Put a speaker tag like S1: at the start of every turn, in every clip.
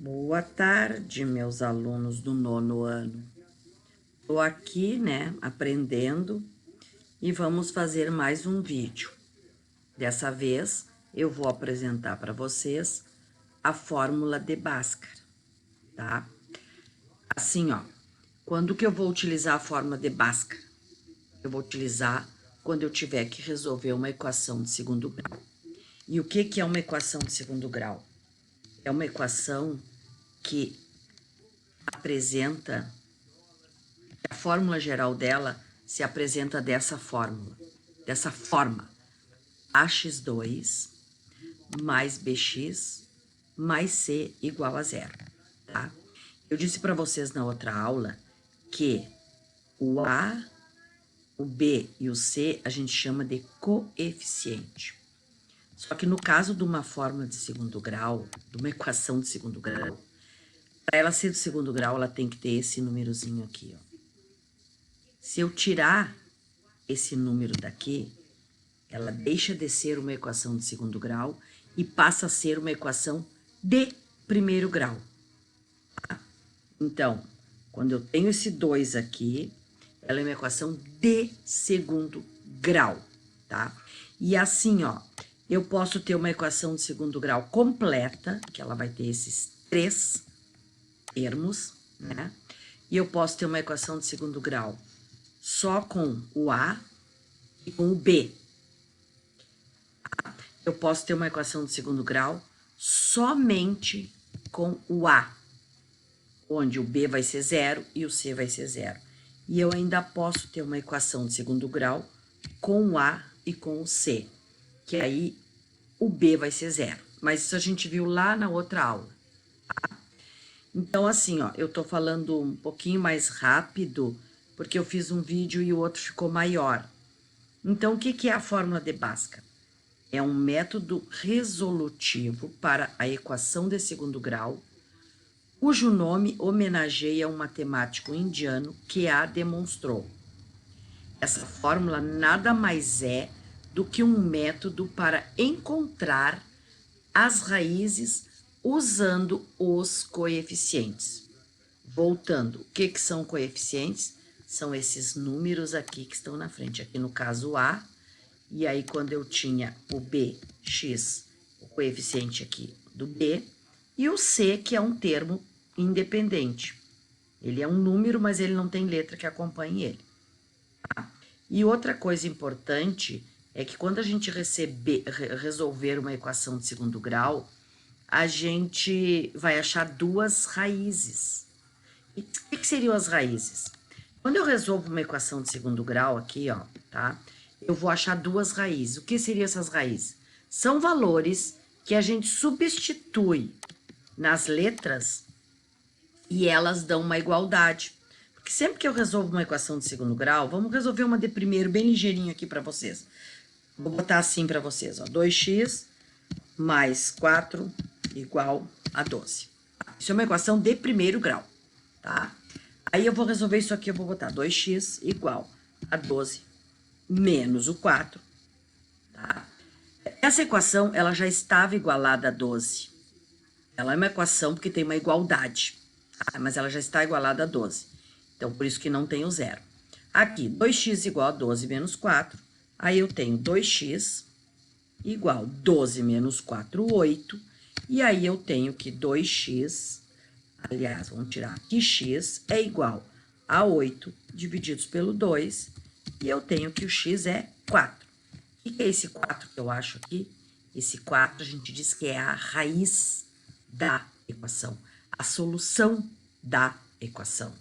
S1: Boa tarde, meus alunos do 9º ano. Estou aqui, aprendendo e vamos fazer mais um vídeo. Dessa vez, eu vou apresentar para vocês a fórmula de Bhaskara, tá? Assim, ó, quando que eu vou utilizar a fórmula de Bhaskara? Eu vou utilizar quando eu tiver que resolver uma equação de segundo grau. E o que é uma equação de segundo grau? É uma equação que apresenta, a fórmula geral dela se apresenta dessa forma, ax2 mais bx mais c igual a zero, tá? Eu disse para vocês na outra aula que o a, o b e o c a gente chama de coeficiente. Só que no caso de uma fórmula de segundo grau, de uma equação de segundo grau, para ela ser de segundo grau, ela tem que ter esse númerozinho aqui, ó. Se eu tirar esse número daqui, ela deixa de ser uma equação de segundo grau e passa a ser uma equação de primeiro grau. Tá? Então, quando eu tenho esse 2 aqui, ela é uma equação de segundo grau, tá? E assim, ó, eu posso ter uma equação de segundo grau completa, que ela vai ter esses 3 termos, né? E eu posso ter uma equação de segundo grau só com o A e com o B. Eu posso ter uma equação de segundo grau somente com o A, onde o B vai ser 0 e o C vai ser 0. E eu ainda posso ter uma equação de segundo grau com o A e com o C, que aí o B vai ser 0. Mas isso a gente viu lá na outra aula. Tá? Então, assim, ó, eu tô falando um pouquinho mais rápido, porque eu fiz um vídeo e o outro ficou maior. Então, o que é a fórmula de Bhaskara? É um método resolutivo para a equação de segundo grau, cujo nome homenageia um matemático indiano que a demonstrou. Essa fórmula nada mais é do que um método para encontrar as raízes usando os coeficientes. Voltando, o que são coeficientes? São esses números aqui que estão na frente. Aqui no caso A, e aí quando eu tinha o bx, o coeficiente aqui do B, e o C, que é um termo independente. Ele é um número, mas ele não tem letra que acompanhe ele. Tá? E outra coisa importante é que quando a gente resolver uma equação de segundo grau, a gente vai achar duas raízes. E o que seriam as raízes? Quando eu resolvo uma equação de segundo grau aqui, ó, tá? Eu vou achar duas raízes. O que seriam essas raízes? São valores que a gente substitui nas letras e elas dão uma igualdade. Porque sempre que eu resolvo uma equação de segundo grau, vamos resolver uma de primeiro bem ligeirinho aqui para vocês. Vou botar assim para vocês, ó, 2x mais 4 igual a 12. Isso é uma equação de primeiro grau, tá? Aí eu vou resolver isso aqui, eu vou botar 2x igual a 12 menos o 4, tá? Essa equação, ela já estava igualada a 12. Ela é uma equação porque tem uma igualdade, tá? Mas ela já está igualada a 12. Então, por isso que não tem o zero. Aqui, 2x igual a 12 menos 4. Aí eu tenho 2x igual a 12 menos 4, 8. E aí eu tenho que 2x... Aliás, vamos tirar aqui, x é igual a 8 divididos pelo 2, e eu tenho que o x é 4. O que é esse 4 que eu acho aqui? Esse 4 a gente diz que é a raiz da equação, a solução da equação.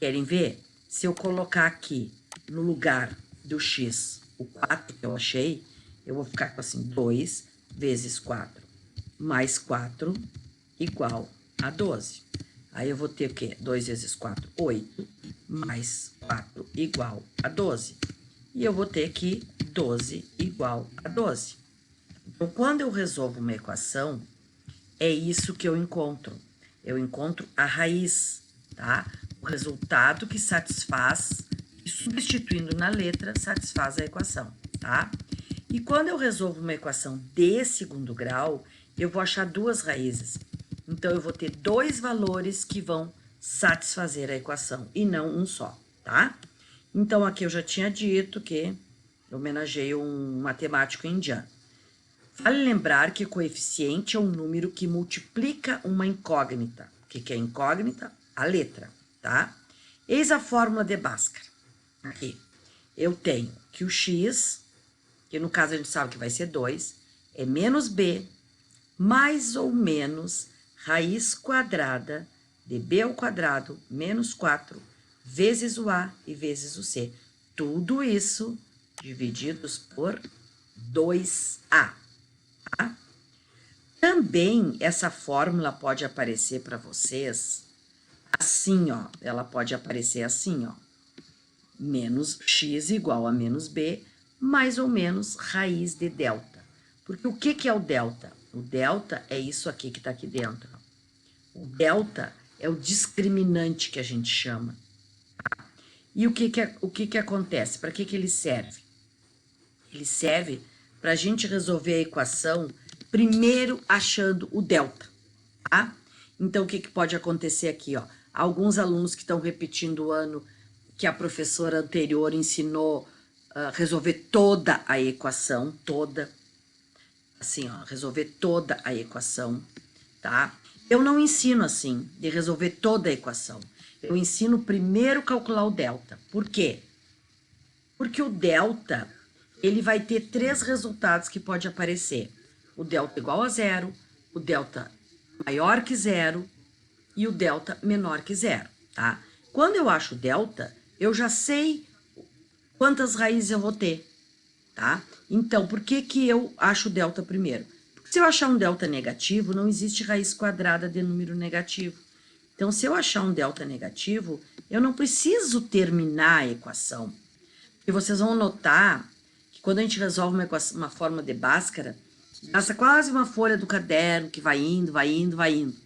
S1: Querem ver? Se eu colocar aqui no lugar do x o 4 que eu achei, eu vou ficar com assim, 2 vezes 4 mais 4 igual a 12. Aí eu vou ter o quê? 2 vezes 4, 8, mais 4 igual a 12. E eu vou ter aqui 12 igual a 12. Então, quando eu resolvo uma equação, é isso que eu encontro. Eu encontro a raiz, tá? O resultado que satisfaz, e substituindo na letra, satisfaz a equação, tá? E quando eu resolvo uma equação de segundo grau, eu vou achar duas raízes. Então, eu vou ter dois valores que vão satisfazer a equação e não um só, tá? Então, aqui eu já tinha dito que eu homenageio um matemático indiano. Vale lembrar que coeficiente é um número que multiplica uma incógnita. O que é incógnita? A letra, tá? Eis a fórmula de Bhaskara. Aqui, eu tenho que o x, que no caso a gente sabe que vai ser 2, é menos b, mais ou menos raiz quadrada de b ao quadrado menos 4 vezes o a e vezes o c. Tudo isso divididos por 2a. Tá? Também essa fórmula pode aparecer para vocês assim, ó. Ela pode aparecer assim, ó. Menos x igual a menos b, mais ou menos raiz de delta. Porque o que é o delta? O delta é isso aqui que está aqui dentro. O delta é o discriminante que a gente chama. E o que acontece? Para que ele serve? Ele serve para a gente resolver a equação primeiro achando o delta, tá? Então, o que pode acontecer aqui, ó? Alguns alunos que estão repetindo o ano que a professora anterior ensinou a resolver toda a equação, toda, assim, ó, resolver toda a equação, tá? Eu não ensino assim, de resolver toda a equação. Eu ensino primeiro calcular o delta. Por quê? Porque o delta, ele vai ter três resultados que pode aparecer. O delta igual a zero, o delta maior que zero e o delta menor que zero, tá? Quando eu acho o delta, eu já sei quantas raízes eu vou ter, tá? Então, por que eu acho o delta primeiro? Porque se eu achar um delta negativo, não existe raiz quadrada de número negativo. Então, se eu achar um delta negativo, eu não preciso terminar a equação. E vocês vão notar que quando a gente resolve uma fórmula de Bhaskara, gasta quase uma folha do caderno que vai indo, vai indo, vai indo,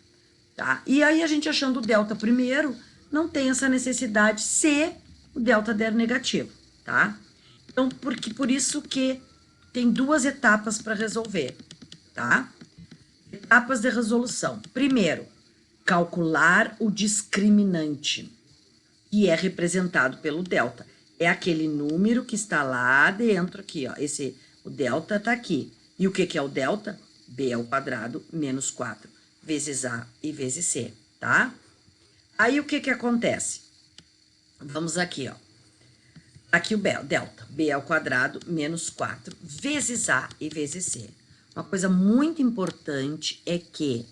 S1: tá? E aí a gente achando o delta primeiro, não tem essa necessidade se o delta der negativo, tá? Então, por isso que tem duas etapas para resolver, tá? Etapas de resolução. Primeiro, calcular o discriminante, que é representado pelo delta. É aquele número que está lá dentro aqui, ó. O delta está aqui. E o que é o delta? B ao quadrado menos 4 vezes A e vezes C, tá? Aí o que acontece? Vamos aqui, ó. Aqui o delta, B ao quadrado menos 4 vezes A e vezes C. Uma coisa muito importante é que,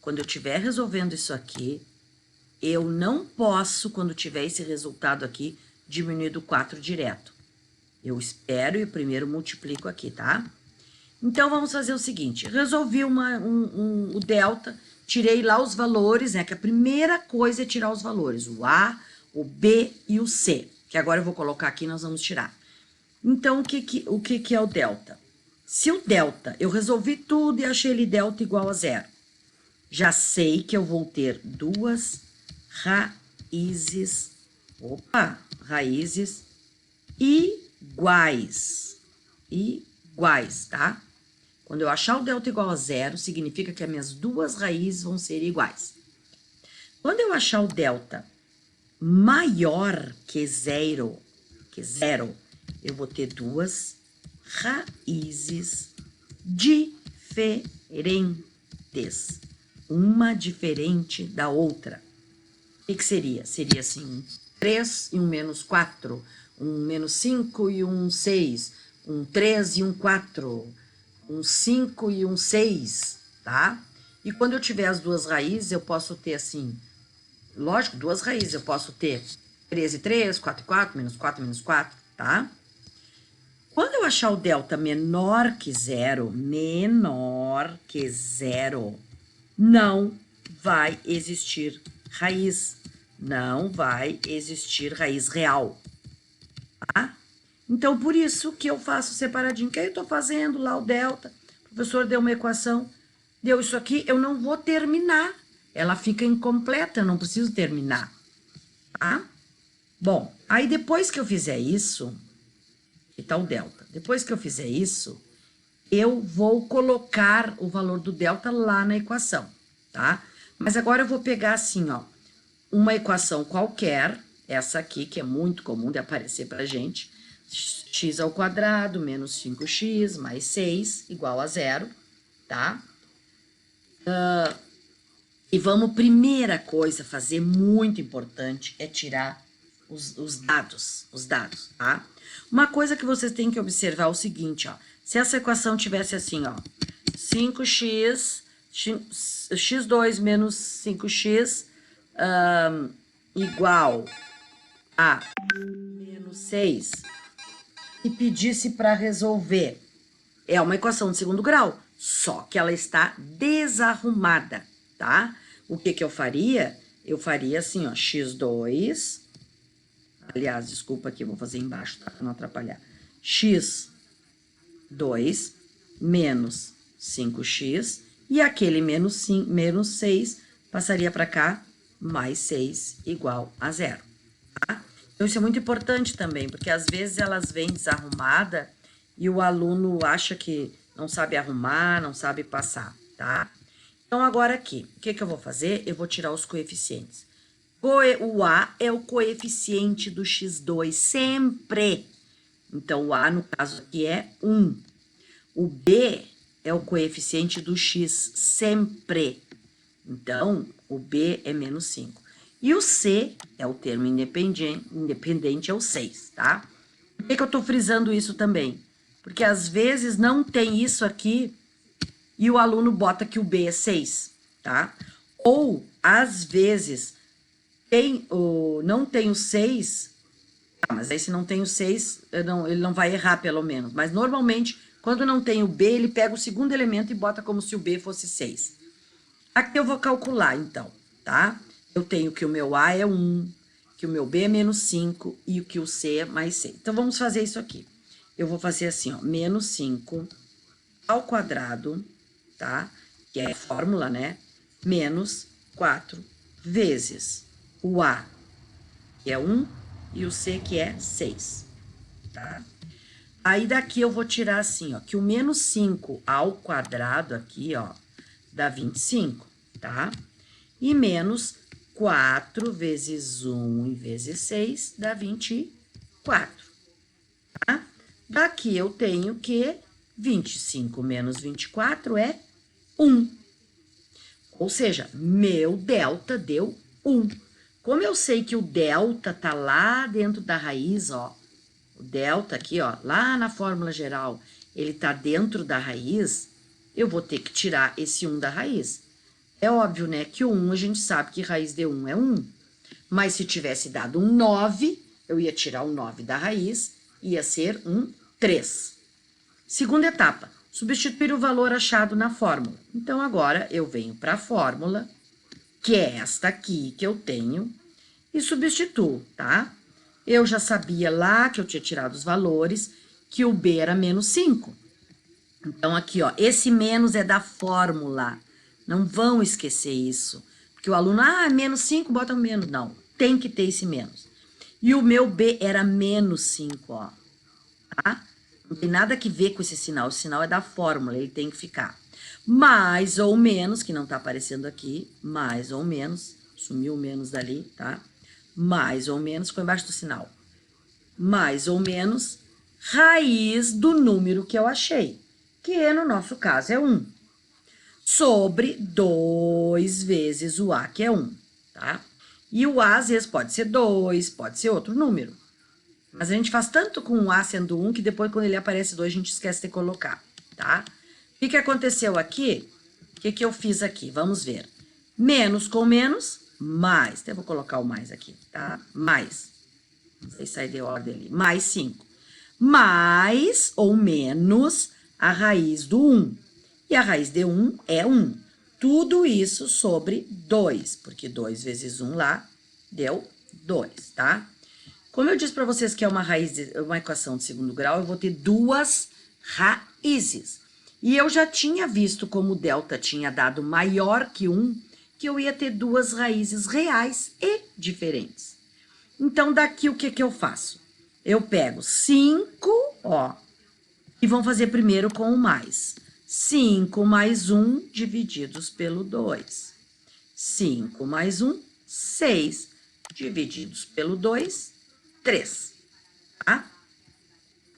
S1: quando eu estiver resolvendo isso aqui, eu não posso, quando tiver esse resultado aqui, diminuir do 4 direto. Eu espero e primeiro multiplico aqui, tá? Então, vamos fazer o seguinte. Resolvi o delta, tirei lá os valores, né? Que a primeira coisa é tirar os valores. O A, o B e o C. Que agora eu vou colocar aqui e nós vamos tirar. Então, o que é o delta? Se o delta, eu resolvi tudo e achei ele delta igual a zero. Já sei que eu vou ter duas raízes, raízes iguais, tá? Quando eu achar o delta igual a zero, significa que as minhas duas raízes vão ser iguais. Quando eu achar o delta maior que zero, eu vou ter duas raízes diferentes, uma diferente da outra. O que seria? Seria assim, um 3 e um menos 4, um menos 5 e um 6, um 3 e um 4, um 5 e um 6, tá? E quando eu tiver as duas raízes, eu posso ter assim, lógico, duas raízes, eu posso ter 3 e 3, 4 e 4, menos 4 e menos 4, tá? Quando eu achar o delta menor que zero, não vai existir raiz. Não vai existir raiz real, tá? Então, por isso que eu faço separadinho, que aí eu tô fazendo lá o delta, o professor deu uma equação, deu isso aqui, eu não vou terminar, ela fica incompleta, eu não preciso terminar, tá? Bom, aí depois que eu fizer isso, que tá o delta, depois que eu fizer isso, eu vou colocar o valor do delta lá na equação, tá? Mas agora eu vou pegar assim, ó, uma equação qualquer, essa aqui, que é muito comum de aparecer pra gente, x ao quadrado menos 5x mais 6 igual a 0, tá? E vamos, primeira coisa, fazer muito importante, é tirar os dados, tá? Uma coisa que vocês têm que observar é o seguinte, ó, se essa equação tivesse assim, ó, 5x, x2 menos 5x igual a menos 6, e pedisse para resolver, é uma equação de segundo grau, só que ela está desarrumada, tá? O que que eu faria? Eu faria assim, ó, x2, aliás, desculpa aqui, eu vou fazer embaixo, tá? Pra não atrapalhar. x2 menos 5x, e aquele menos 6 passaria para cá, mais 6 igual a 0, tá? Então, isso é muito importante também, porque às vezes elas vêm desarrumada e o aluno acha que não sabe arrumar, não sabe passar, tá? Então, agora aqui, o que que eu vou fazer? Eu vou tirar os coeficientes. O A é o coeficiente do x2, sempre. Então, o A, no caso aqui, é 1. O B é o coeficiente do x, sempre. Então, o B é menos 5. E o C é o termo independente, é o 6, tá? Por que que eu tô frisando isso também? Porque às vezes não tem isso aqui e o aluno bota que o B é 6, tá? Ou, às vezes, não tem o 6, mas aí se não tem o 6, ele não vai errar pelo menos. Mas normalmente, quando não tem o B, ele pega o segundo elemento e bota como se o B fosse 6. Aqui eu vou calcular, então, tá? Eu tenho que o meu A é 1, que o meu B é menos 5 e que o C é mais 6. Então, vamos fazer isso aqui. Eu vou fazer assim, ó, menos 5 ao quadrado, tá? Que é a fórmula, né? Menos 4 vezes o A, que é 1, e o C, que é 6, tá? Aí, daqui eu vou tirar assim, ó, que o menos 5 ao quadrado aqui, ó, dá 25, tá? E menos 4 vezes 1 e vezes 6 dá 24, tá? Daqui eu tenho que 25 menos 24 é 1. Ou seja, meu delta deu 1. Como eu sei que o delta tá lá dentro da raiz, ó, o delta aqui, ó, lá na fórmula geral, ele tá dentro da raiz, eu vou ter que tirar esse 1 da raiz. É óbvio, né, que o 1 a gente sabe que raiz de 1 é 1. Mas se tivesse dado um 9, eu ia tirar o 9 da raiz, ia ser um 3. Segunda etapa, substituir o valor achado na fórmula. Então, agora eu venho para a fórmula, que é esta aqui que eu tenho, e substituo, tá? Eu já sabia lá que eu tinha tirado os valores, que o B era menos 5. Então, aqui, ó, esse menos é da fórmula. Não vão esquecer isso. Porque o aluno, menos 5, bota menos. Não, tem que ter esse menos. E o meu B era menos 5, ó. Tá? Não tem nada que ver com esse sinal. O sinal é da fórmula, ele tem que ficar. Mais ou menos, que não tá aparecendo aqui, mais ou menos, sumiu o menos dali, tá? Mais ou menos, ficou embaixo do sinal. Mais ou menos, raiz do número que eu achei, que no nosso caso é 1, sobre 2 vezes o A, que é 1, tá? E o A, às vezes, pode ser 2, pode ser outro número. Mas a gente faz tanto com o A sendo 1, que depois, quando ele aparece 2, a gente esquece de colocar, tá? O que aconteceu aqui? O que eu fiz aqui? Vamos ver. Menos com menos, mais. Até vou colocar o mais aqui, tá? Mais. Não sei se sai de ordem ali. Mais 5. Mais ou menos a raiz do 1. E a raiz de 1 é 1. Tudo isso sobre 2, porque 2 vezes 1 lá deu 2, tá? Como eu disse para vocês que é uma equação de segundo grau, eu vou ter duas raízes. E eu já tinha visto como o delta tinha dado maior que 1, que eu ia ter duas raízes reais e diferentes. Então, daqui o que eu faço? Eu pego 5, ó, e vamos fazer primeiro com o mais. 5 mais 1 divididos pelo 2. 5 mais 1, 6, divididos pelo 2, 3, tá?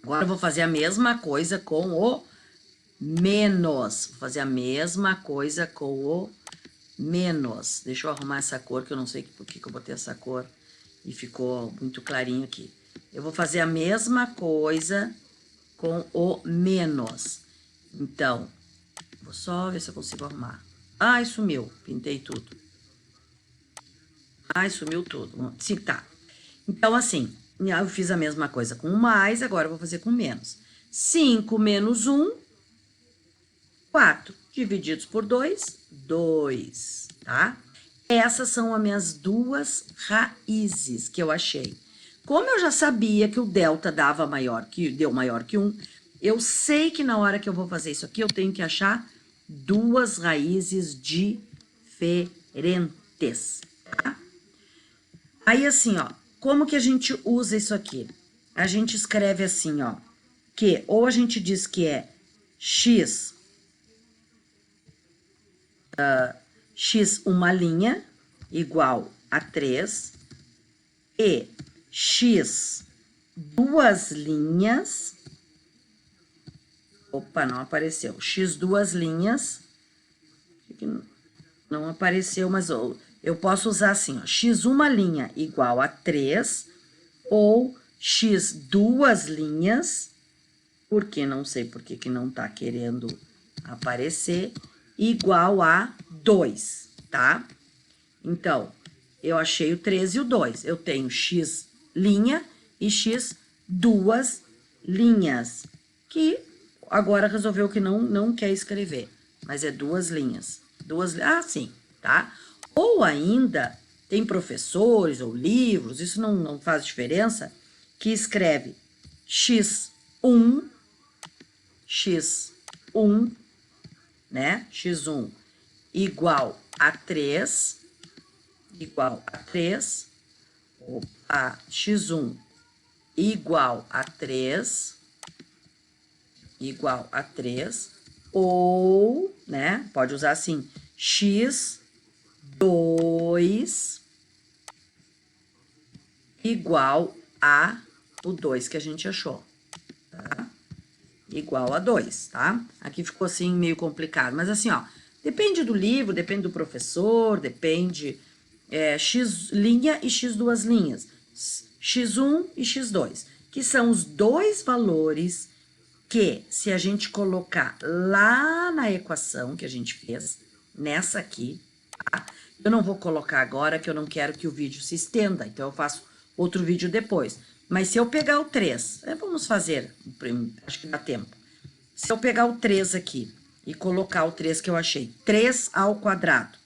S1: Agora, eu vou fazer a mesma coisa com o menos. Vou fazer a mesma coisa com o menos. Deixa eu arrumar essa cor, que eu não sei por que eu botei essa cor e ficou muito clarinho aqui. Eu vou fazer a mesma coisa com o menos. Então, vou só ver se eu consigo arrumar. Ai, sumiu. Pintei tudo. Ai, sumiu tudo. Sim, tá. Então, assim, eu fiz a mesma coisa com o mais, agora eu vou fazer com menos. 5 menos 1, 4. Divididos por 2, 2, tá? Essas são as minhas duas raízes que eu achei. Como eu já sabia que o delta deu maior que 1, eu sei que na hora que eu vou fazer isso aqui, eu tenho que achar duas raízes diferentes, tá? Aí, assim, ó, como que a gente usa isso aqui? A gente escreve assim, ó, que ou a gente diz que é x, x uma linha igual a 3 e x duas linhas. Opa, não apareceu. X duas linhas. Não apareceu, mas eu posso usar assim, ó, x uma linha igual a 3 ou x duas linhas, porque não sei por que não tá querendo aparecer, igual a 2, tá? Então, eu achei o 3 e o 2. Eu tenho x linha e x duas linhas, que agora resolveu que não quer escrever, mas é duas linhas. Sim, tá? Ou ainda, tem professores ou livros, isso não faz diferença, que escreve x1, né? x1 igual a 3, opa, x1 igual a 3, ou, né, pode usar assim, x2 igual a o 2 que a gente achou, tá? Igual a 2, tá? Aqui ficou assim meio complicado, mas assim, ó, depende do livro, depende do professor, depende x linha e x duas linhas, x1 e x2, que são os dois valores que, se a gente colocar lá na equação que a gente fez, nessa aqui, tá? Eu não vou colocar agora, que eu não quero que o vídeo se estenda, então eu faço outro vídeo depois. Mas se eu pegar o 3, vamos fazer, acho que dá tempo. Se eu pegar o 3 aqui e colocar o 3 que eu achei, 3 ao quadrado,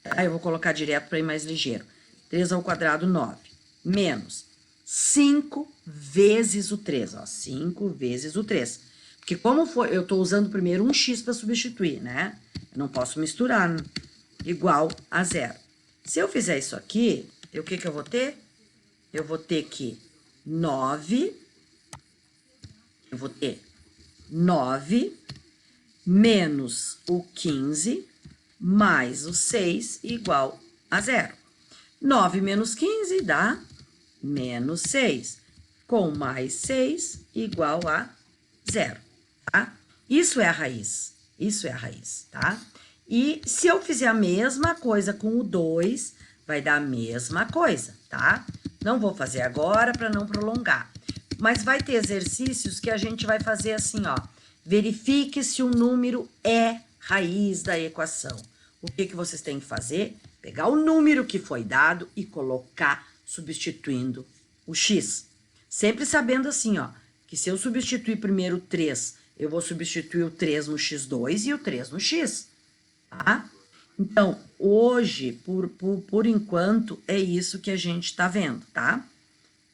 S1: aí eu vou colocar direto para ir mais ligeiro. 3 ao quadrado, 9, menos 5 vezes o 3, ó, 5 vezes o 3. Porque como foi, eu tô usando primeiro um x para substituir, né? Eu não posso misturar, né? Igual a 0. Se eu fizer isso aqui, o que eu vou ter? Eu vou ter que 9, menos o 15 mais o 6 igual a 0. 9 menos 15 dá menos 6, com mais 6 igual a 0, tá? Isso é a raiz, tá? E se eu fizer a mesma coisa com o 2, vai dar a mesma coisa, tá? Não vou fazer agora para não prolongar, mas vai ter exercícios que a gente vai fazer assim, ó. Verifique se o número é raiz da equação. O que vocês têm que fazer? Pegar o número que foi dado e colocar substituindo o x. Sempre sabendo assim, ó, que se eu substituir primeiro o 3, eu vou substituir o 3 no x2 e o 3 no x, tá? Então, hoje, por enquanto, é isso que a gente tá vendo, tá?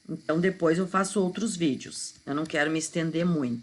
S1: Então, depois eu faço outros vídeos. Eu não quero me estender muito.